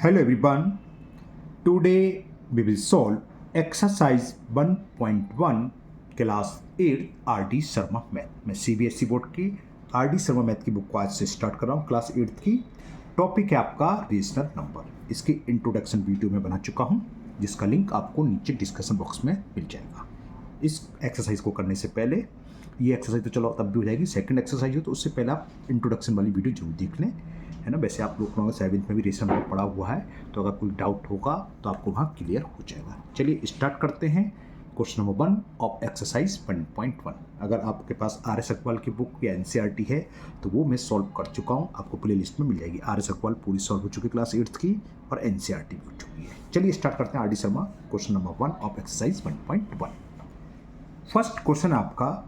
Hello everyone. Today we will solve exercise 1.1 class 8 RD. Sharma math. मैं CBSE board की RD. Sharma math की book को आज से स्टार्ट कर रहा हूँ। क्लास 8 की टॉपिक है आपका रीजनल नंबर। इसकी इंट्रोडक्शन वीडियो में बना चुका हूँ जिसका लिंक आपको नीचे डिस्कशन बॉक्स में मिल जाएगा। इस एक्सरसाइज को करने से पहले ये एक्सरसाइज तो चलो तब भी हो जाएगी, सेकंड एक्सरसाइज हो तो उससे पहले आप इंट्रोडक्शन वाली वीडियो जरूर देख लें, है ना। वैसे आप लोग को 7th में भी रीजनल नंबर पढ़ा हुआ है तो अगर कोई डाउट होगा तो आपको वहाँ क्लियर हो जाएगा। चलिए स्टार्ट करते हैं। Question number 1 of exercise 1.1। अगर आपके पास आर एस अग्रवाल की बुक या एनसीईआरटी है तो वो मैं सॉल्व कर चुका हूँ, आपको प्ले लिस्ट में मिल जाएगी। आर एस अग्रवाल पूरी सॉल्व हो चुकी है क्लास 8th की और एनसीईआरटी भी हो चुकी है। चलिए स्टार्ट करते हैं RD. Sharma question number 1 of exercise 1.1। First question आपका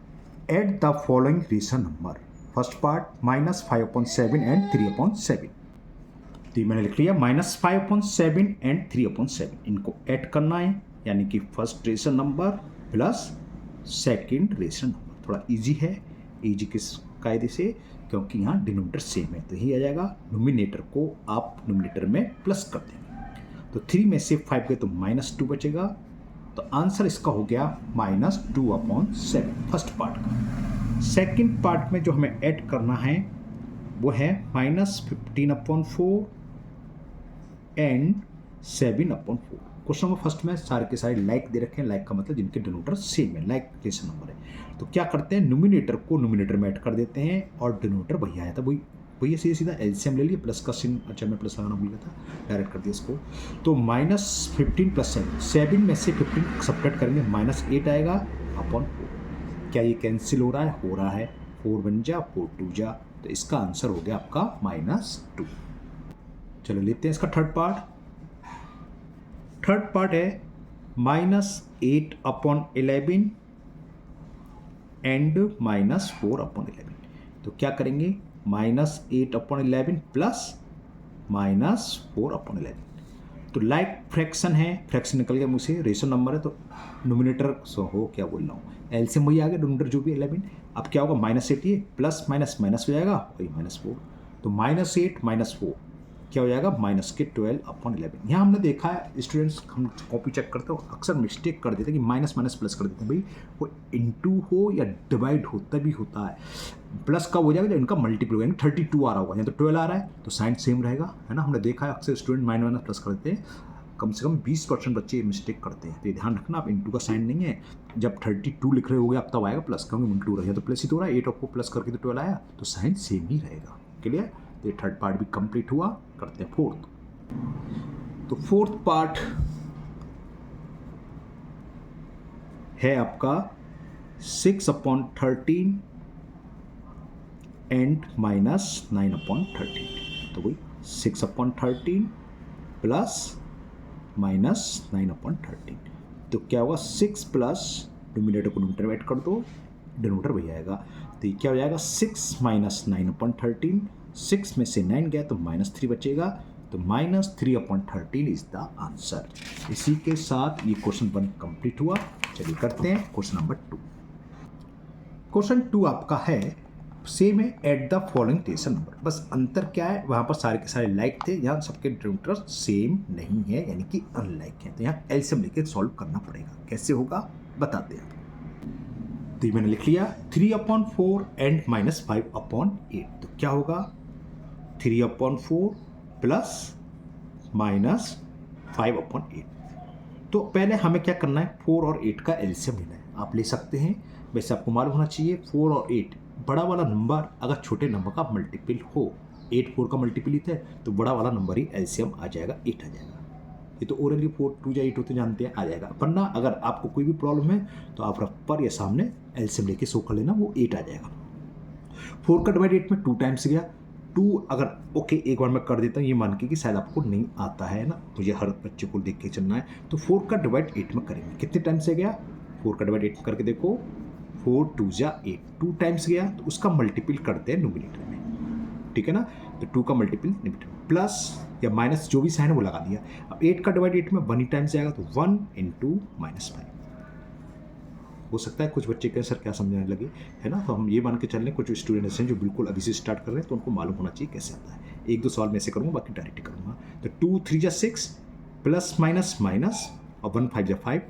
add the following rational number. First part -5/7 and 3/7। तो मैंने लिख लिया -5/7 एंड 3/7, इनको ऐड करना है, यानी कि first rational number plus second rational number. थोड़ा इजी है, इजी किस कायदे से, क्योंकि यहाँ डिनोमिनेटर सेम है तो यही आ जाएगा। नोमिनेटर को आप नोमिनेटर में प्लस कर देंगे तो 3 में से 5 गए तो -2 बचेगा। तो आंसर इसका हो गया -2/7 फर्स्ट पार्ट का। सेकंड पार्ट में जो हमें ऐड करना है वो है -15/4 एंड 7/4। क्वेश्चन नंबर फर्स्ट में सारे के सारे लाइक दे रखे हैं। लाइक का मतलब जिनके डिनोमिनेटर सेम है, लाइक रेशनल नंबर है। तो क्या करते हैं, नोमिनेटर को नोमिनेटर में ऐड कर देते हैं और डिनोमिनेटर वही आया था, वही सीधा सीधा एलसीएम ले लिए, प्लस का चिन्ह, अच्छा मैं प्लस लगाना भूल गया था, डायरेक्ट कर दिया इसको। तो -15 + 7 में से 15 सब्ट्रैक्ट करेंगे, -8 आएगा अपॉन 4। क्या ये कैंसिल हो रहा है? हो रहा है। 4 1 जा 4 2 जा, तो इसका आंसर हो गया आपका -2। चलो लेते हैं इसका थर्ड पार्ट। थर्ड पार्ट है -8/11 एंड -4/11। तो क्या करेंगे, -8/11 प्लस -4/11। तो लाइक फ्रैक्शन है, फ्रैक्शन निकल गया मुझसे, रेशनल नंबर है तो नोमिनेटर हो क्या बोल रहा हूँ, एलसीएम वही आ गया, डिनोमिनेटर जो भी 11। अब क्या होगा, -8 ये प्लस माइनस माइनस हो जाएगा वही -4। तो -8 -4 क्या हो जाएगा, -12/11। यहाँ हमने देखा है स्टूडेंट्स, हम कॉपी चेक करते हो अक्सर मिस्टेक कर देते हैं कि माइनस माइनस प्लस कर देते हैं। भाई वो इंटू हो या डिवाइड हो तभी होता है। प्लस कब हो जाएगा जब इनका मल्टीपल हो, यानी 32 आ रहा होगा, या तो 12 आ रहा है तो साइन सेम रहेगा, है ना। हमने देखा है अक्सर स्टूडेंट माइनस प्लस कर देते हैं, कम से कम 20% बच्चे ये मिस्टेक करते हैं। तो ये ध्यान रखना, आप इंटू का साइन नहीं है, जब 32 लिख रहे होगे आप तब आएगा प्लस, क्योंकि इंटू रहा है तो प्लस ही तो हो रहा है। 8 को प्लस करके तो 12 आया, तो साइन सेम ही रहेगा। क्लियर। तो ये थर्ड पार्ट भी कंप्लीट हुआ। करते हैं फोर्थ। तो फोर्थ पार्ट है आपका 6/13 एंड -9/13। तो वही 6/13 प्लस -9/13। तो क्या होगा, 6 प्लस डिनोमिनेटर को डिनोमिनेटर में ऐड कर दो, डिनोमिनेटर वही आएगा। तो ये क्या हो जाएगा, 6 - 9/13। 6 में से 9 गया तो -3 बचेगा, तो -3/13 इज द आंसर। इसी के साथ ये क्वेश्चन 1 कंप्लीट हुआ। चलिए करते हैं क्वेश्चन नंबर 2। क्वेश्चन 2 आपका है सेम है, at the following rational number. बस अंतर क्या है, वहाँ पर सारे के सारे लाइक थे, यहाँ सबके डिनोमिनेटर सेम नहीं है, यानी कि अनलाइक है। तो यहाँ एलसीएम लेके सॉल्व करना पड़ेगा। कैसे होगा बताते हैं। तो ये मैंने लिख लिया 3/4 एंड -5/8। तो क्या होगा, 3/4 प्लस -5/8। तो पहले हमें क्या करना है, 4 और 8 का एलसीएम लेना है। आप ले सकते हैं, वैसे आपको मालूम होना चाहिए 4 और 8 बड़ा वाला नंबर अगर छोटे नंबर का मल्टीपल हो, 8 4 का मल्टीपल ही थे तो बड़ा वाला नंबर ही एलसीएम आ जाएगा, 8 आ जाएगा। ये तो ओरली 4 2 या 8 होते जानते हैं, आ जाएगा। वरना अगर आपको कोई भी प्रॉब्लम है तो आप रफ पर या सामने एलसीएम लेके शो कर लेना, वो 8 आ जाएगा। 4 का डिवाइड 8 में 2 टाइम्स गया। 2 अगर ओके एक बार मैं कर देता हूँ, ये मान के कि शायद आपको नहीं आता है ना, मुझे हर बच्चे को देख के चलना है। तो 4 का डिवाइड 8 में करेंगे, कितने टाइम्स से गया, 4 का डिवाइड 8 में करके देखो, 4 2 जा 8, 2 टाइम्स गया तो उसका मल्टीपल करते हैं नोमिनेटर में, ठीक है ना। तो 2 का मल्टीपल नोमिनेटर में, प्लस या माइनस जो भी साइन है वो लगा दिया। अब 8 का डिवाइड 8 में 1 ही टाइम्स जाएगा, तो 1 × -5। हो सकता है कुछ बच्चे कहें सर क्या समझाने लगे, है ना। तो हम ये मान के चल रहे हैं, कुछ स्टूडेंट्स हैं जो बिल्कुल अभी से स्टार्ट कर रहे हैं तो उनको मालूम होना चाहिए कैसे आता है। 1-2 सवाल मैं ऐसे करूँगा, बाकी डायरेक्ट करूँगा। तो 2 3 जा 6 प्लस माइनस माइनस और 1 5 जा 5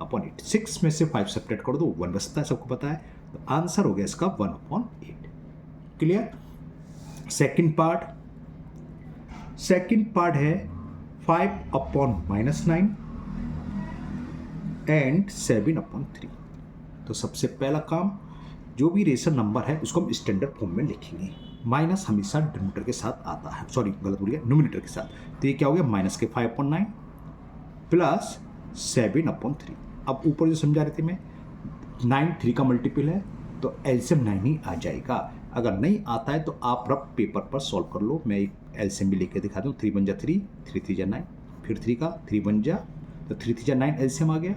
अपॉन 8। 6 में से 5 सेपरेट कर दो 1 बचता है, सबको पता है। तो आंसर हो गया इसका 1/8। क्लियर। सेकंड पार्ट है 5/-9 एंड 7/3। तो सबसे पहला काम, जो भी रेशनल नंबर है उसको हम स्टैंडर्ड फॉर्म में लिखेंगे। माइनस हमेशा डिनोमिनेटर के साथ आता है, सॉरी गलत बोल गया, न्यूमिनेटर के साथ। तो ये क्या हो गया, माइनस के 5/9 प्लस 7/3। अब ऊपर जो समझा रहे थे मैं, 9 3 का मल्टीपल है तो एलसीएम 9 ही आ जाएगा। अगर नहीं आता है तो आप रफ पेपर पर सॉल्व कर लो। मैं एक एलसीएम भी लेके दिखा दूँ। 3 1 जा 3, 3 3 जा 9, फिर 3 का 3 1 जा, तो 3 3 जा 9 एलसीएम आ गया।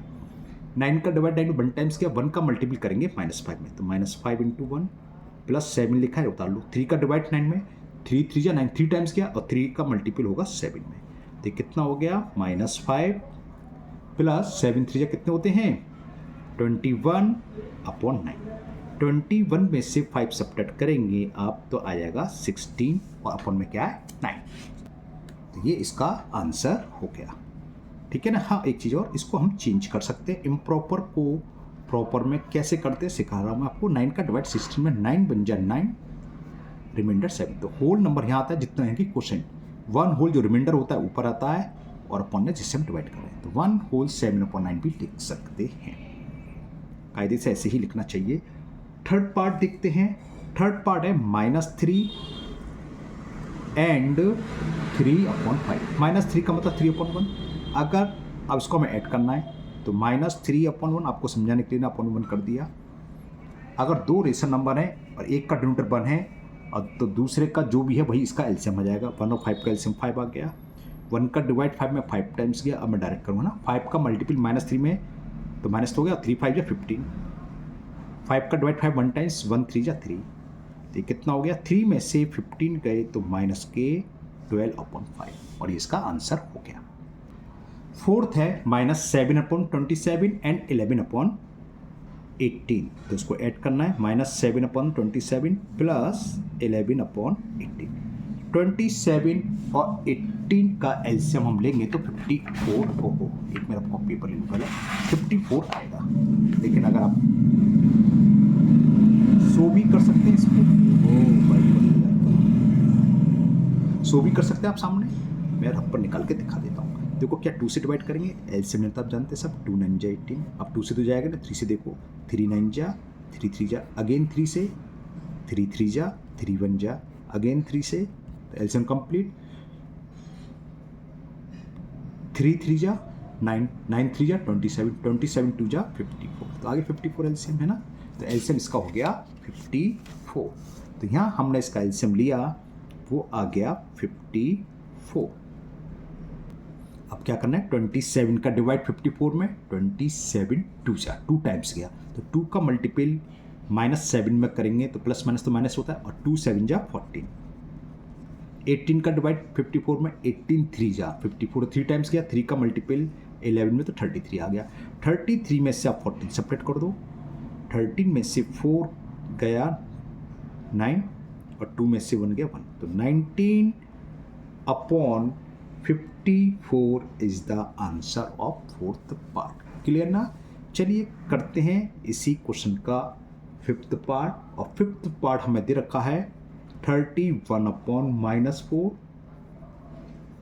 9 का डिवाइड 9 1 टाइम्स किया, 1 का मल्टीपल करेंगे -5 में, तो -5 × 1 प्लस 7 लिखा है, उतार लो। 3 का डिवाइड 9 में, 3 3 जा 9 3 टाइम्स किया और 3 का मल्टीपल होगा 7 में। तो कितना हो गया, -5 प्लस 7 3 जा कितने होते हैं 21/9। 21 में से 5 सब्ट्रैक्ट करेंगे आप तो आ जाएगा 16 और अपन में क्या है 9। तो ये इसका आंसर हो गया। ठीक है ना। हाँ, एक चीज़ और, इसको हम चेंज कर सकते हैं। इम्प्रॉपर को प्रॉपर में कैसे करते हैं सिखा रहा हूँ मैं आपको। 9 का डिवाइड 16 में 9 बन जाए 9, रिमाइंडर 7। तो होल नंबर यहाँ आता है जितना है कि क्वेश्चन 1 होल जो रिमाइंडर होता है ऊपर आता है और अपन ने जिससे हम डिवाइड कर रहे हैं, तो 1 होल 7/9 भी लिख सकते हैं। कायदे से ऐसे ही लिखना चाहिए। थर्ड पार्ट देखते हैं। थर्ड पार्ट है -3 एंड 3/5। -3 का मतलब 3/1। अगर अब इसको हमें ऐड करना है तो -3/1 आपको समझाने के लिए ना अपन 1 कर दिया। अगर दो रेशनल नंबर हैं और एक का डिनोमिनेटर 1 है और तो दूसरे का जो भी है वही इसका एलसीएम आ जाएगा। 1 और 5 का एलसीएम 5 आ गया। 1 का डिवाइड 5 में 5 टाइम्स गया। अब मैं डायरेक्ट करूँगा ना, 5 का मल्टीपल -3 में तो माइनस तो हो गया, 3 5 या 15। 5 का डिवाइड 5 1 टाइम्स, 1 3 जा 3। तो कितना हो गया, 3 में से 15 गए तो माइनस के 12/5 और ये इसका आंसर हो गया। फोर्थ है -7/27 एंड 11/18। तो इसको ऐड करना है, -7/27 प्लस 11/18। 27 और 18 का एलसीएम हम लेंगे तो 54 हो। एक मेरा कॉपी पेपर ले लूँ पहले, 54 आएगा। लेकिन अगर आप सो भी कर सकते हैं इसको, सो भी कर सकते हैं आप सामने। मैं रफ निकाल के दिखा देता हूँ। देखो क्या 2 से डिवाइड करेंगे, एलसीएम लेते आप जानते हैं सब, 2 9 जा 18। अब 2 से तो जाएगा ना, 3 से देखो, 3 9 जा, 3 3 जा, अगेन 3 से, 3 3 जा, 3 1 जा, अगेन 3 से, तो एलसीएम कंप्लीट। 3 3 जा 9, 9 3 जा 27, 27 2 जा 54। तो आगे 54 एलसीएम है ना, तो एलसीएम इसका हो गया 54। तो यहाँ हमने इसका एलसीएम लिया, वो आ गया 54। अब क्या करना है, 27 का डिवाइड 54 में, 27 2 जा 2 टाइम्स गया, तो 2 का मल्टीपल -7 में करेंगे तो प्लस माइनस तो माइनस होता है, और 2 7 जा 14। 18 का डिवाइड 54 में, 18 3 जा 54, 3 टाइम्स गया, 3 का मल्टीपल 11 में तो 33 आ गया। 33 में से आप 14 सेपरेट कर दो, 13 में से 4 गया 9 और 2 में से 1 गया 1, तो 19/54 is the answer of fourth part. Clear ना। चलिए करते हैं इसी क्वेश्चन का फिफ्थ पार्ट, और फिफ्थ पार्ट हमें दे रखा है 31/-4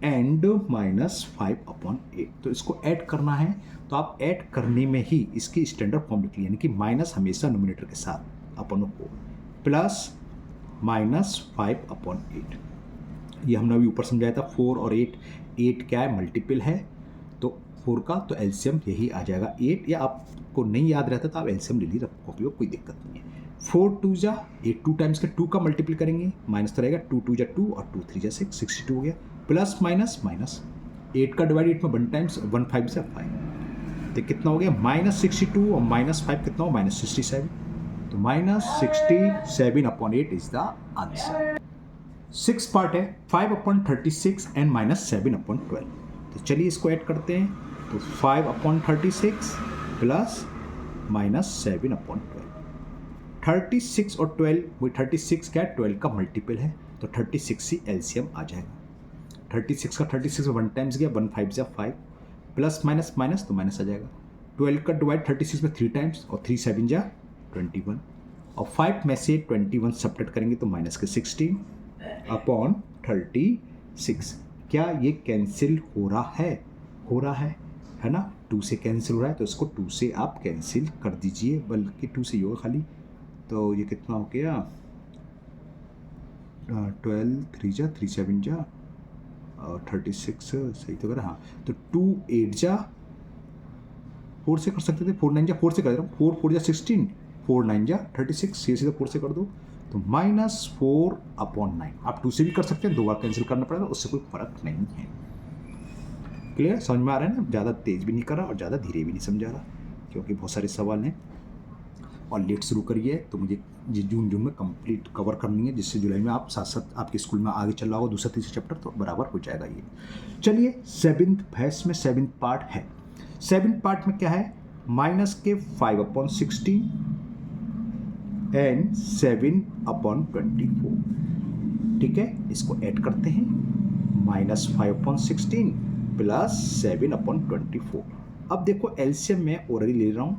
एंड -5/8। तो इसको ऐड करना है, तो आप ऐड करने में ही इसकी स्टैंडर्ड फॉर्म लिख लिया, यानी कि माइनस हमेशा नोमिनेटर के साथ अपनों को, प्लस -5/8। ये हमने अभी ऊपर समझाया था। 4 और 8 क्या है, मल्टीपल है, तो 4 का तो एलसीएम यही आ जाएगा 8। या आपको नहीं याद रहता तो आप एलसीएम ले ली रखोगे, कोई दिक्कत नहीं है। 4 2 जा 8, 2 टाइम्स के 2 का मल्टीपल करेंगे, माइनस तो रहेगा, 2 2 जा 2 और 2 3 जा 6, 62 हो गया, प्लस माइनस माइनस 8 का डिवाइड 8 में 1 टाइम्स, 1 5 से 5, तो कितना हो गया, -62 और -5 कितना हो, -67। तो -67/8 इज द आंसर। 6 पार्ट है 5/36 एंड -7/12। तो चलिए इसको ऐड करते हैं, तो 5/36 प्लस -7/12। 36 और 12, वही 36 क्या है, 12 का मल्टीपल है, तो 36 ही एलसीएम आ जाएगा। 36 का 36 में 1 टाइम्स गया, 1 5 जा 5, प्लस माइनस माइनस तो माइनस आ जाएगा। 12 का डिवाइड 36 में 3 टाइम्स और 3 7 जा 21, और 5 में से 21 सब्ट्रैक्ट करेंगे तो माइनस के 16 अपॉन 36। क्या ये कैंसिल हो रहा है? हो रहा है ना। 2 से कैंसिल हो रहा है तो इसको 2 से आप कैंसिल कर दीजिए, बल्कि 2 से ही होगा खाली। तो ये कितना हो गया, 12 3 जा 3 7 जा 36 सही तो कर, हाँ। तो 2 8 जा 4 से कर सकते थे, 4 9 जा 4 से कर दे रहा हूँ, 4 4 जा 16, 4 9 जा 36, ये सीधा 4 से कर दो तो -4 अपॉन 9। आप 2 से भी कर सकते हैं, 2 बार कैंसिल करना पड़ेगा, उससे कोई फर्क नहीं है। क्लियर, समझ में आ रहा है ना। ज़्यादा तेज़ भी नहीं कर रहा और ज़्यादा धीरे भी नहीं समझा रहा, क्योंकि बहुत सारे सवाल हैं और लेट शुरू करिए तो मुझे जून में कंप्लीट कवर करनी है, जिससे जुलाई में आप साथ साथ आपके स्कूल में आगे चल रहा होगा दूसरा तीसरा चैप्टर तो बराबर हो जाएगा ये। चलिए 7th भैंस में 7th पार्ट है। 7th पार्ट में क्या है, माइनस के 5/16 एंड 7/24। ठीक है, इसको ऐड करते हैं, -5/16 प्लस 7/24। अब देखो एलसीएम में ऑलरेडी ले रहा हूँ,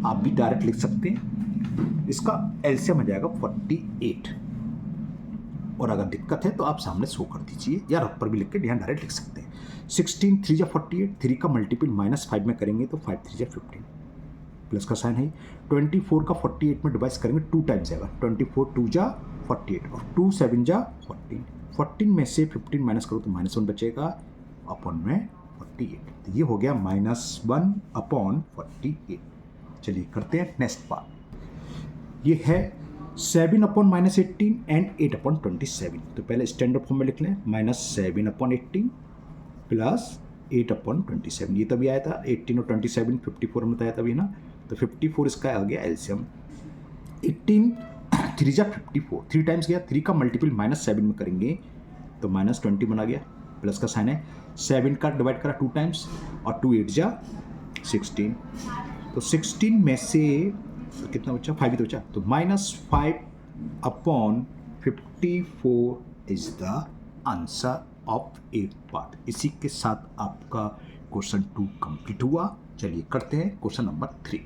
आप भी डायरेक्ट लिख सकते हैं। इसका एलसीएम आ जाएगा 48, और अगर दिक्कत है तो आप सामने शो कर दीजिए या रफ पर भी लिख के यहाँ डायरेक्ट लिख सकते हैं। 16 3 जा 48, 3 का मल्टीपल -5 में करेंगे तो 5 3 जा 15, प्लस का साइन है। 24 का 48 में डिवाइड करेंगे 2 टाइम्स आएगा, 24 2 जा 48 और 2 7 जा 14, 14 में से 15 माइनस करो तो -1 बचेगा अपॉन में 48, तो ये हो गया -1/48। चलिए करते हैं नेक्स्ट पार्ट। ये है 7/-18 एंड 8/27। तो पहले स्टैंडर्ड फॉर्म में लिख लें, -7/18 प्लस 8/27। ये तभी आया था 18 और 27 54 में बताया तभी ना, तो 54 इसका आ गया एलसीएम। 18 3 जा 54, 3 टाइम्स गया, 3 का मल्टीपल -7 में करेंगे तो -20 बना गया, प्लस का साइन है। 7 का डिवाइड करा 2 टाइम्स और 2 8 जा 16, तो 16 में से कितना बचा, 5 ही तो बचा, तो -5/54 is the answer of 8th part. इसी के साथ आपका क्वेश्चन 2 कंप्लीट हुआ। चलिए करते हैं क्वेश्चन नंबर 3।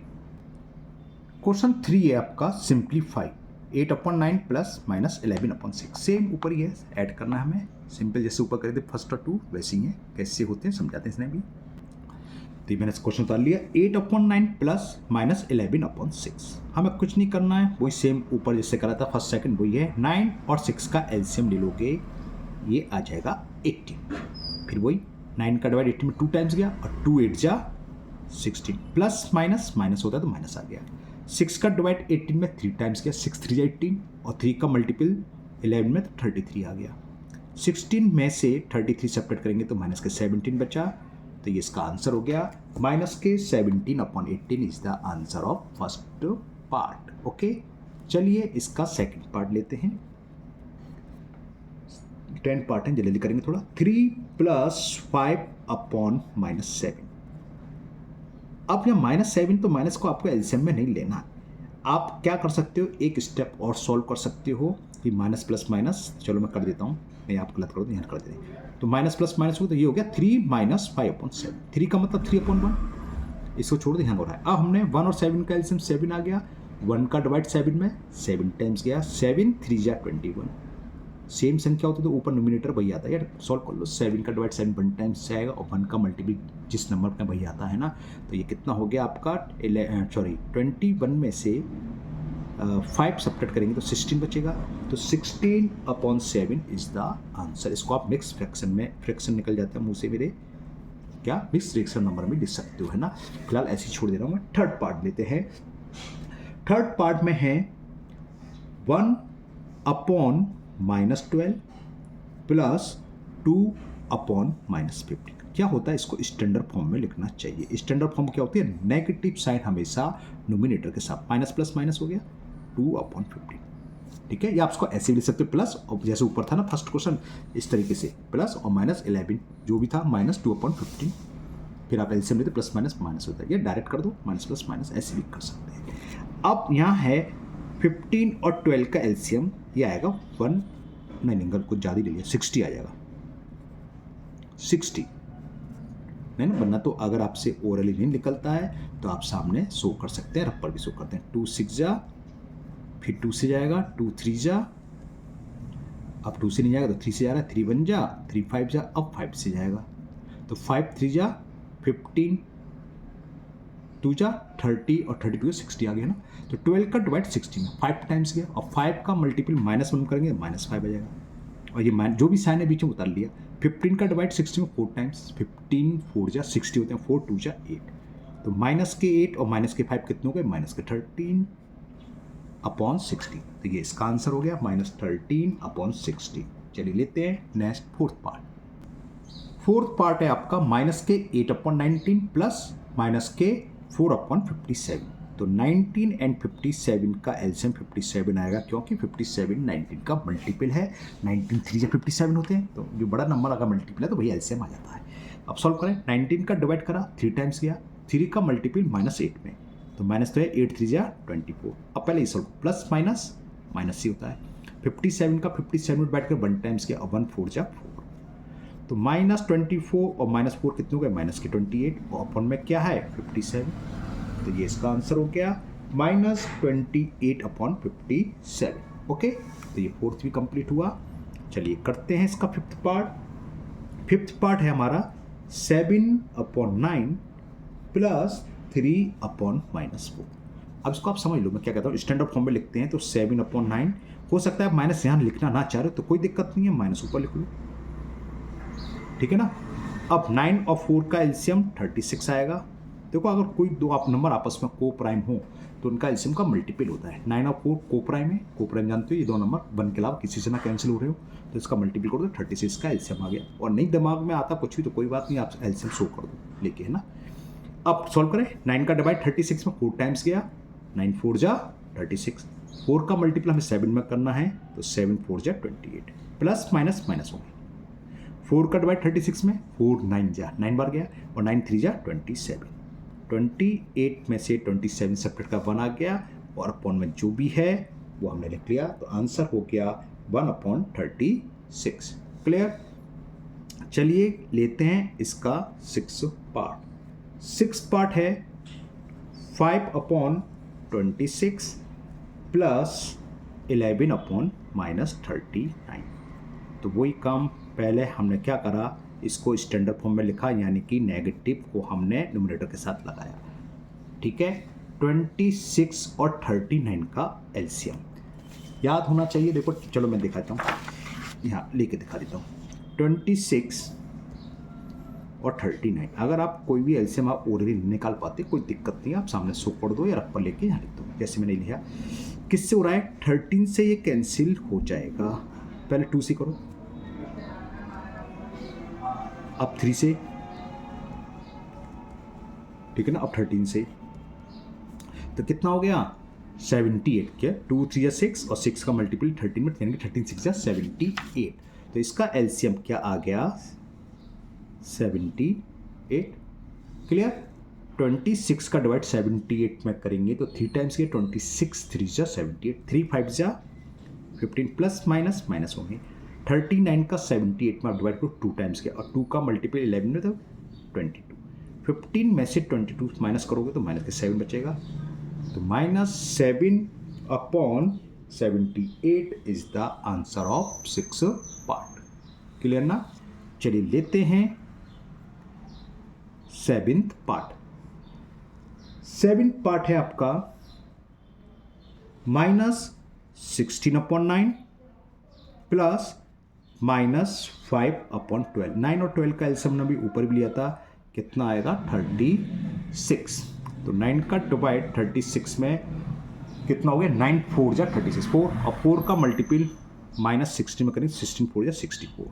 क्वेश्चन 3 है आपका सिंप्लीफाई 8/9 प्लस -11/6। सेम ऊपर ही है, ऐड करना है हमें, सिंपल जैसे ऊपर करे थे फर्स्ट और 2 वैसे ही है, कैसे होते हैं समझाते हैं इसने भी। तो मैंने क्वेश्चन उतार लिया, 8/9 प्लस -11/6। हमें कुछ नहीं करना है, वही सेम ऊपर जैसे करा था फर्स्ट सेकंड वही है। 9 और 6 का एलसीएम ले लोगे, ये आ जाएगा 18। फिर वही 9 का डिवाइड 18 में 2 टाइम्स गया और 2 8 जा 16, प्लस माइनस माइनस होता है तो माइनस आ गया। 6 का डिवाइड 18 में 3 टाइम्स गया, 6 3 जा 18 और 3 का मल्टीपल 11 में तो 33 आ गया। 16 में से 33 सेपरेट करेंगे तो माइनस के 17 बचा, तो ये इसका आंसर हो गया माइनस के 17/18 is the answer of first part. Okay, चलिए इसका सेकंड पार्ट लेते हैं। 10 पार्ट है, जल्दी करेंगे थोड़ा। 3 + 5/-7। अब यहाँ -7 तो माइनस को आपको एलसीएम में नहीं लेना। आप क्या कर सकते हो, एक स्टेप और सॉल्व कर सकते हो कि माइनस प्लस माइनस, चलो मैं कर देता हूँ, नहीं आप गलत करो तो यहाँ कर देते हैं। तो माइनस प्लस माइनस हो तो ये हो गया 3 - 5/7। 3 का मतलब 3/1, इसको छोड़ दो, यहाँ हो रहा है। अब हमने 1 और 7 का एलसीएम 7 आ गया, 1 का डिवाइड 7 में 7 टाइम्स गया, 7 3 जा 21। सेम संख्या होती तो ऊपर नोमिनेटर वही आता है यार, सॉल्व कर लो। 7 का डिवाइड 7 1 टाइम्स से आएगा और 1 का मल्टीपल जिस नंबर में वही आता है ना, तो ये कितना हो गया आपका 21 में से 5 सब्ट्रैक्ट करेंगे तो 16 बचेगा, तो 16/7 इज द आंसर। इसको आप मिक्स फ्रैक्शन में, फ्रैक्शन निकल जाता है मुंह से मेरे, क्या मिक्स फ्रैक्शन नंबर में लिख सकते हो, है ना। फिलहाल ऐसे ही छोड़ दे रहा हूँ मैं। थर्ड पार्ट लेते हैं। थर्ड पार्ट में है 1/-12 प्लस 2/-15। क्या होता है, इसको स्टैंडर्ड फॉर्म में लिखना चाहिए। स्टैंडर्ड फॉर्म क्या होती है, नेगेटिव साइन हमेशा नोमिनेटर के साथ, माइनस प्लस माइनस हो गया 2/15। ठीक है, या आप इसको ऐसे भी लिख सकते हो, प्लस और जैसे ऊपर था ना फर्स्ट क्वेश्चन, इस तरीके से प्लस और -11 जो भी था -2/15, फिर आप एलसीएम लेते प्लस माइनस माइनस होता है, ये डायरेक्ट कर दो, माइनस प्लस माइनस ऐसे भी कर सकते हैं। अब यहाँ है 15 और 12 का एलसीएम, ये आएगा 1, नहीं कुछ ज़्यादा ले लिया, 60 आ जाएगा। 60 नहीं ना बनना, तो अगर आपसे ओरली नहीं निकलता है तो आप सामने शो कर सकते हैं, रफ पर भी शो करते हैं। 2 6 जा, फिर 2 से जाएगा, 2 3 जा, अब 2 से नहीं जाएगा तो 3 से जा रहा है, 3 1 जा, 3 5 जा, अब 5 से जाएगा तो 5 3 जा 15, 2 जा 30 और 32 60 आ गया ना। तो 12 का डिवाइड 60 में 5 टाइम्स गया, और 5 का मल्टीपल -1 करेंगे -5 आ जाएगा, और ये जो भी साइन है बीच में उतार लिया। 15 का डिवाइड 60 में 4 टाइम्स, 15 4 जा 60 होते हैं, 4 2 जा 8, तो -8 और -5 कितने हो गए, -13 अपॉन 60, तो ये इसका आंसर हो गया -13 अपॉन 60। चलिए लेते हैं नेक्स्ट फोर्थ पार्ट है आपका -8 अपॉन 19 प्लस -4 अपॉन 57, तो 19 एंड 57 का एलसीएम 57 आएगा, क्योंकि 57 19 का मल्टीपल है। 19 3 या 57 होते हैं, तो जो बड़ा नंबर अगर मल्टीपल है तो वही एलसीएम आ जाता है। अब सॉल्व करें, 19 का डिवाइड करा 3 टाइम्स गया, 3 का मल्टीपल -8 में, तो माइनस तो है 8 3 जा 24। अब पहले इस प्लस माइनस माइनस ही होता है। 57 का 57 में बैठ कर 1 टाइम्स किया, अब 1 4 जा 4, तो -24 और -4 कितने हो गए, -28, और अपन में क्या है 57, तो ये इसका आंसर हो गया -28 अपॉन 57। ओके, तो ये फोर्थ भी कंप्लीट हुआ। चलिए करते हैं इसका फिफ्थ पार्ट है हमारा 7 अपॉन 9 प्लस 3 अपॉन -4। अब इसको आप समझ लो, मैं क्या कहता हूँ, स्टैंडर्ड फॉर्म में लिखते हैं तो 7 अपॉन 9, हो सकता है माइनस यहाँ लिखना ना चाह रहे तो कोई दिक्कत नहीं है, माइनस ऊपर लिख लो, ठीक है ना। अब 9 और 4 का एलसीएम 36 आएगा। देखो अगर कोई दो आप नंबर आपस में को प्राइम हो तो उनका एलसीएम का मल्टीपल होता है। 9 और 4 को प्राइम है, को प्राइम जानते हो, ये दो नंबर 1 के अलावा किसी से ना कैंसिल हो रहे हो, तो इसका मल्टीपल कर दो, 36 का एलसीएम आ गया। और नहीं दिमाग में आता कुछ भी तो कोई बात नहीं, आप एलसीएम शो कर दो लेके, है ना। अब सॉल्व करें, 9 का डिवाइड 36 में 4 टाइम्स गया, 9 4 जा 36, 4 का मल्टीपल हमें 7 में करना है, तो 7 4 जा 28, प्लस माइनस माइनस हो गया। 4 का डिवाइड 36 में 4 9 जा 9 बार गया, और 9 3 जा 27, 28 में से 27 सेपरेट का 1 आ गया, और अपॉन में जो भी है वो हमने लिख लिया, तो आंसर हो गया 1/36। क्लियर। चलिए लेते हैं इसका 6 पार्ट है 5/26 प्लस 11/-39। तो वही काम पहले हमने क्या करा, इसको स्टैंडर्ड फॉर्म में लिखा, यानी कि नेगेटिव को हमने न्यूमरेटर के साथ लगाया, ठीक है। 26 और 39 का एलसीएम याद होना चाहिए। देखो चलो मैं दिखाता हूँ, यहाँ लेके दिखा देता हूँ। 26 और 39, अगर आप कोई भी एलसीएम आप ओरली नहीं निकाल पाते कोई दिक्कत नहीं, आप सामने शो कर दो या रफ पर लेके यहाँ लिख दो, जैसे मैंने लिखा। किससे हो रहा है, 13 से ये कैंसिल हो जाएगा, पहले 2 से करो, अब 3 से, ठीक है ना। अब 13 से तो कितना हो गया 78, क्या 2 3 या 6 और 6 का मल्टीपल 13 में, यानी कि 13 6 या 78, तो इसका एलसीएम क्या आ गया 78। क्लियर। 26 का डिवाइड 78 में करेंगे तो 3 टाइम्स के 26 3 जा 78, 3 5 जा 15, प्लस माइनस माइनस होंगे। 39 का 78 में आप डिवाइड करो 2 टाइम्स के, और 2 का मल्टीपल 11 में तो 22, 15 में से 22 माइनस करोगे तो माइनस के 7 बचेगा, तो -7/78 is the answer of 6 part. Clear ना। चलिए लेते हैं 7th पार्ट। 7th पार्ट है आपका -16/9 प्लस -5/12। 9 और 12 का एलसीएम हमने भी ऊपर भी लिया था, कितना आएगा 36, तो 9 का डिवाइड 36 में कितना हो गया, 9 4 जा 36, 4 और 4 का मल्टीपल -16 में करेंगे, 16 4 जा 64,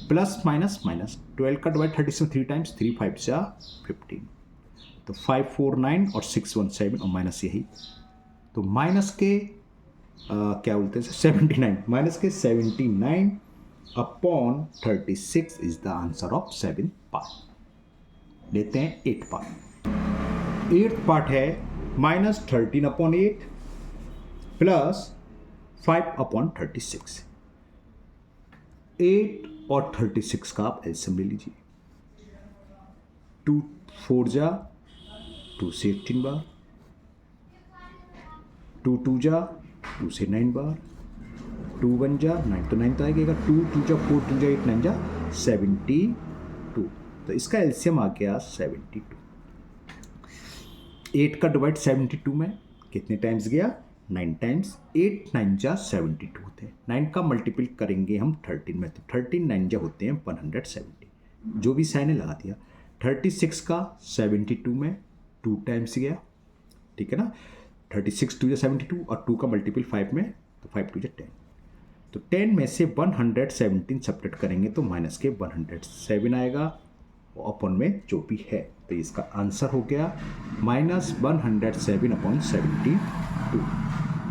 प्लस माइनस माइनस। 12 का डिवाइड 36 में 3 टाइम्स, 3 5 जा 15, तो 5 4 9 और 6 1 7, और माइनस यही, तो माइनस के क्या बोलते हैं 79, माइनस के 79/36 is the answer of 7th part. लेते हैं 8th पार्ट। 8th पार्ट है -13/8 प्लस 5/36। 8 और 36 का आप एलसीएम ले लीजिए। 2 4 जा 2 से 18 बार, 2 2 जा 2 से 9 बार, 2 1 जा 9 तो 9 तो आएगा, 2 2 जा 4 2 जा 8 9 जा 72। तो इसका एलसीएम आ गया 72। 8 का डिवाइड 72 में कितने टाइम्स गया? 9 टाइम्स। 8 9 जा 72 होते हैं। 9 का मल्टीपल करेंगे हम 13 में, तो 13 9 जा होते हैं 170, जो भी साइन है लगा दिया। 36 का 72 में 2 टाइम्स गया, ठीक है ना। 36 2 जा 72 और 2 का मल्टीपल 5 में, तो 5 2 जा 10। तो 10 में से 117 सब्ट्रैक्ट करेंगे तो माइनस के 107 आएगा, अपन में जो भी है। तो इसका आंसर हो गया -107/72।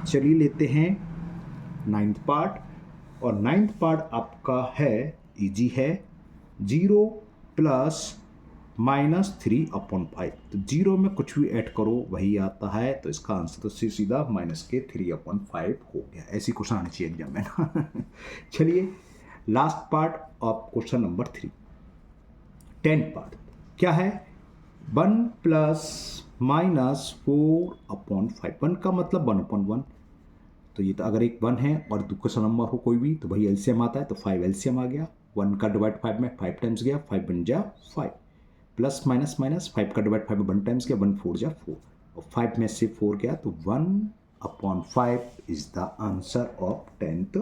चलिए लेते हैं 9th पार्ट, और 9th पार्ट आपका है इजी है, 0 + -3/5। तो 0 में कुछ भी ऐड करो वही आता है, तो इसका आंसर तो सीधा -3/5 हो गया। ऐसी क्वेश्चन आनी चाहिए एग्जाम में ना। चलिए last part of question number 3, 10 part क्या है? 1 + -4/5। 1 का मतलब 1/1, तो ये तो अगर एक 1 है और दूसरा नंबर हो कोई भी तो भाई एलसीएम आता है, तो 5 एलसीएम आ गया। 1 का डिवाइड 5 में 5 टाइम्स गया, 5 बन जा 5, प्लस माइनस माइनस 5 का डिवाइड 5 में 1 टाइम्स गया, 1 4 जा 4, और 5 में से 4 गया, तो 1/5 is the answer of 10th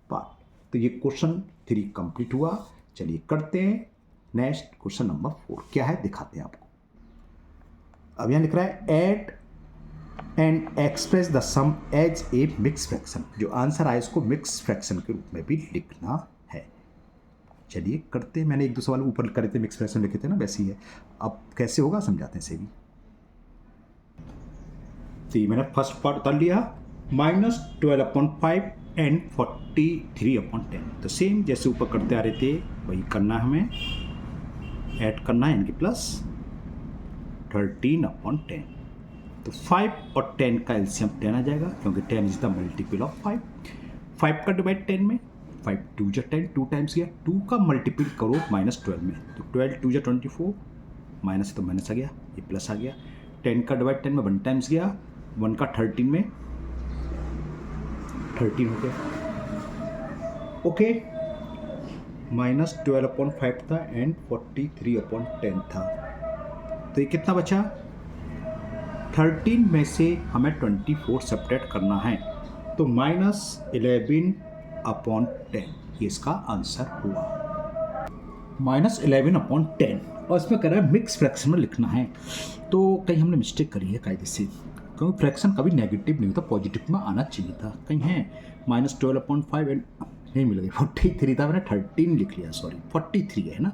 part. तो ये क्वेश्चन 3 कंप्लीट हुआ। चलिए करते हैं नेक्स्ट क्वेश्चन नंबर 4, क्या है दिखाते हैं आपको। अब यहाँ लिख रहा है add and express the sum as a mixed fraction. जो आंसर आया इसको मिक्स फ्रैक्शन के रूप में भी लिखना है। चलिए करते हैं। मैंने एक दो सवाल ऊपर करे थे, मिक्स फ्रैक्शन लिखे थे ना, वैसे ही है। अब कैसे होगा समझाते हैं इसे भी। तो ये मैंने फर्स्ट पार्ट उतार लिया, -12/5 एंड 43/10। तो सेम जैसे ऊपर करते आ रहे थे वही करना है हमें, ऐड करना है इनके प्लस 13/10। तो 5 और 10 का एलसीएम 10 आ जाएगा, क्योंकि 10 इज द मल्टीपल ऑफ 5। 5 का डिवाइड 10 में, 5 2 जा 10, 2 टाइम्स गया। 2 का मल्टीपल करो -12 में, तो 12 2 जा 24, माइनस तो माइनस आ गया, ये प्लस आ गया। 10 का डिवाइड 10 में 1 टाइम्स गया, 1 का 13 में 13 हो गया। ओके, -12/5 था एंड 43/10 था। तो ये कितना बचा? 13 में से हमें 24 सब्ट्रैक्ट करना है, तो -11/10 ये इसका आंसर हुआ। -11/10, और इसमें कह रहा है मिक्स फ्रैक्शन में लिखना है। तो कहीं हमने मिस्टेक करी है कायदे से, क्योंकि फ्रैक्शन कभी नेगेटिव नहीं होता, पॉजिटिव में आना चाहिए था। कहीं है -12/5 एंड नहीं मिल गई, 43 था, मैंने 13 लिख लिया, सॉरी 43 है ना,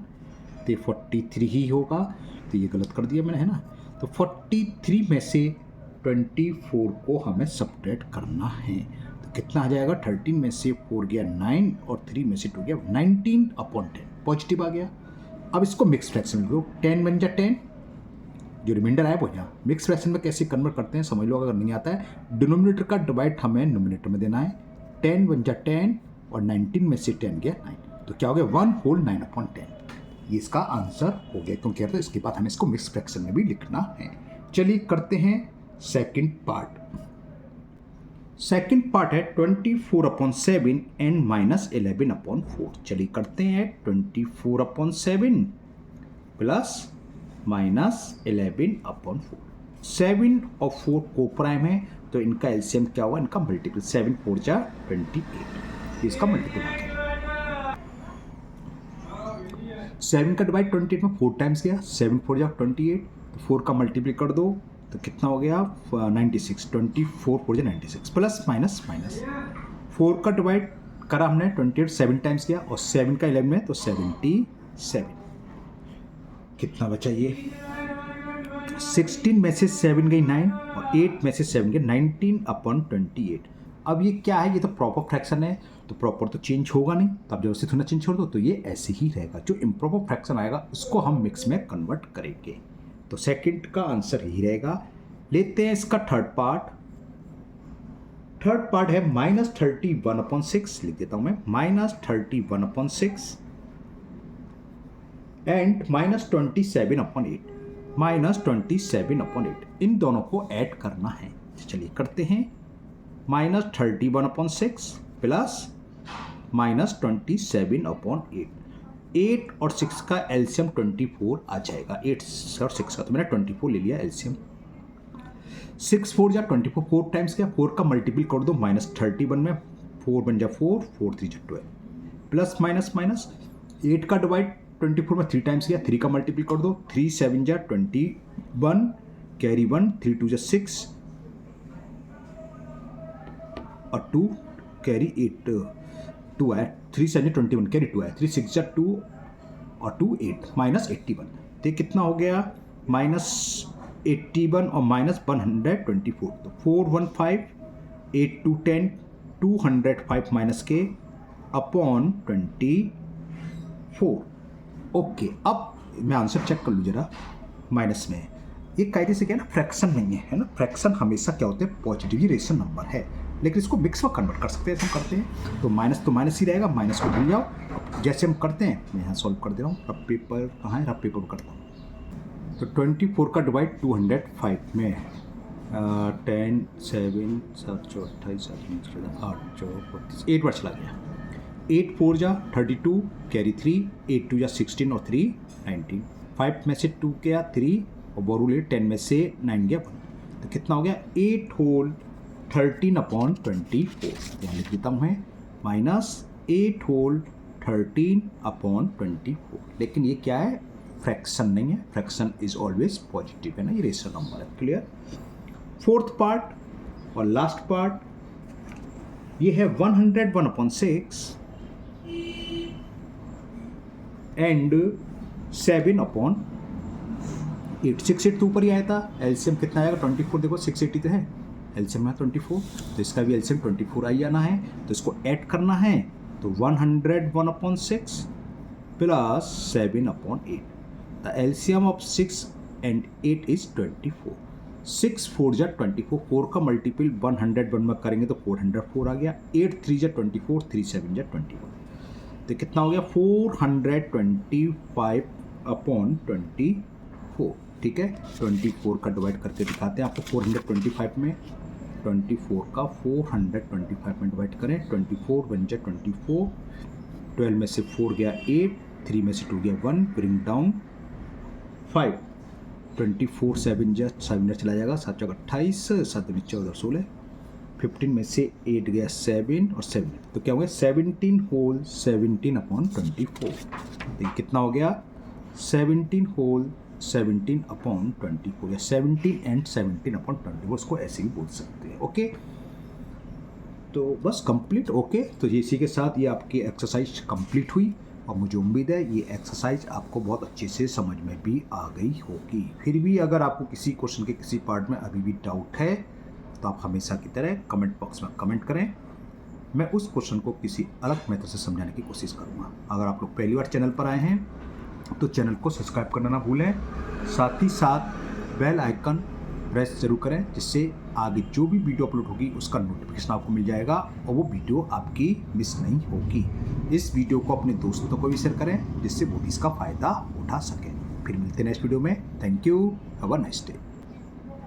तो 43 ही होगा। तो ये गलत कर दिया मैंने, है ना। तो 43 में से 24 को हमें सब्ट्रैक्ट करना है, तो कितना आ जाएगा? 13 में से 4 गया 9 और 3 में से 2 गया 19/10, पॉजिटिव आ गया। अब इसको मिक्स फ्रैक्शन में लो, 10 बन जा 10, जो रिमाइंडर आया वो यहाँ। मिक्स फ्रैक्शन में कैसे कन्वर्ट करते हैं समझ लो, अगर नहीं आता है। डिनोमिनेटर का डिवाइड हमें नोमिनेटर में देना है। 10 बन जा 10 और 19 में से 10 गया 9, तो क्या हो गया? 1/9/10। ये इसका आंसर हो गया, क्योंकि तो इसके बाद हमें इसको मिक्स फ्रैक्शन में भी लिखना है। चलिए करते हैं सेकंड पार्ट। सेकंड पार्ट है 24/7 एंड -11/4। चलिए करते हैं 24/7 प्लस -11/4। 7 और 4 को प्राइम है, तो इनका एलसीएम क्या हुआ? इनका मल्टीपल, 7 4 जा 28, इसका मल्टीपल आ गया। 7 का डिवाइड 28 में 4 टाइम्स गया, 7 4 जा 28, तो 4 का मल्टीपल कर दो तो कितना हो गया? 96, 24 4 जा 96, प्लस माइनस माइनस। 4 का डिवाइड करा हमने 28, 7 टाइम्स गया, और 7 का 11 में, तो 77। कितना बचा ये? 16 में से 7 गई 9, और 8 में से 7 गए 19/28। अब ये क्या है? ये तो प्रॉपर फ्रैक्शन है, तो प्रॉपर तो चेंज होगा नहीं, तो आप जब उसे थोड़ा चेंज छोड़ दो तो ये ऐसे ही रहेगा। जो इम्प्रॉपर फ्रैक्शन आएगा उसको हम मिक्स में कन्वर्ट करेंगे, तो सेकंड का आंसर यही रहेगा। लेते हैं इसका थर्ड पार्ट। थर्ड पार्ट है -31/6, लिख देता हूं मैं, -31/6 एंड -27/8 -27/8 इन दोनों को ऐड करना है। तो चलिए करते हैं। -31/6 प्लस -27/8 8 और 6 का एलसीएम 24 आ जाएगा। 8 और 6 का तो मैंने 24 ले लिया एलसीएम। 6 4 जा 24 4 टाइम्स क्या 4 का मल्टीपल कर दो -31 में 4 बन जा 4 4 3 जा 12 प्लस माइनस माइनस 8 का डिवाइड 24 में 3 टाइम्स किया 3 का मल्टीपल कर दो 3 7 जा 21 कैरी 1 3 2 जा 6 और 2 कैरी 8 2 है 3 7 21 कैरी 2 है 3 6 जा 2 और 2 8 -81 तो कितना हो गया -81 और -124 तो 415 8 2 10 205 माइनस के अपॉन 24। ओके अब मैं आंसर चेक कर लूँ जरा माइनस में। ये कायदे से क्या है ना फ्रैक्शन नहीं है ना। फ्रैक्शन हमेशा क्या होते हैं पॉजिटिव ही रेशनल नंबर है, लेकिन इसको मिक्स में कन्वर्ट कर सकते हैं। ऐसे हम करते हैं तो माइनस ही रहेगा, माइनस को भूल जाओ। जैसे हम करते हैं मैं यहाँ सॉल्व कर दे रहा हूँ। रफ पेपर कहाँ है, रफ पेपर में करता हूँ। तो 24 का डिवाइड 205 में 10 7 7 4 28 8 4 32 8 बार चला गया। 8 4 जा 32 कैरी 3 8 2 जा 16 और 3 19 5 में से 2 गया 3 और बोरू ले 10 में से 9 गया 1 तो कितना हो गया 8 होल 13/24 यहाँ लिख देता हूँ मैं -8 होल 13/24। लेकिन ये क्या है फ्रैक्शन नहीं है। फ्रैक्शन इज ऑलवेज पॉजिटिव है ना, ये रेशनल नंबर है। क्लियर। फोर्थ पार्ट और लास्ट पार्ट ये है 101/6 एंड 7/8 680 तो ऊपर ही आया था। एलसीएम कितना आएगा 24 देखो 680 तो है एलसीएम है 24 तो इसका भी एलसीएम 24 आई जाना है तो इसको ऐड करना है तो 101/6 plus 7/8 the LCM of 6 and 8 is 24 6 4 जा 24 4 का मल्टीपल 101 में करेंगे तो 404 आ गया 8 3 जा 24 3 7 जा 21 तो कितना हो गया 425/24। ठीक है 24 का डिवाइड करके दिखाते हैं आपको 425 में 24 का 425 में डिवाइड करें 24 बन जा 24 12 में से 4 गया 8 3 में से 2 गया 1 ब्रिंग डाउन 5 24 7 जा 7 चला जाएगा 7 चौक 28 7 में 14 16 15 में से 8 गया 7 और 7 तो क्या हो गया 17 होल 17/24 तो कितना हो गया 17 होल 17/24 हो गया 17 and 17/24 उसको ऐसे भी बोल सकते हैं। ओके तो बस कंप्लीट। ओके तो इसी के साथ ये आपकी एक्सरसाइज कंप्लीट हुई और मुझे उम्मीद है ये एक्सरसाइज आपको बहुत अच्छे से समझ में भी आ गई होगी। फिर भी अगर आपको किसी क्वेश्चन के किसी पार्ट में अभी भी डाउट है तो आप हमेशा की तरह कमेंट बॉक्स में कमेंट करें, मैं उस क्वेश्चन को किसी अलग मेथड से समझाने की कोशिश करूँगा। अगर आप लोग पहली बार चैनल पर आए हैं तो चैनल को सब्सक्राइब करना ना भूलें, साथ ही साथ बेल आइकन प्रेस जरूर करें जिससे आगे जो भी वीडियो अपलोड होगी उसका नोटिफिकेशन आपको मिल जाएगा और वो वीडियो आपकी मिस नहीं होगी। इस वीडियो को अपने दोस्तों को भी शेयर करें जिससे वो भी इसका फ़ायदा उठा सकें। फिर मिलते हैं नेक्स्ट वीडियो में। Thank you, have a nice day.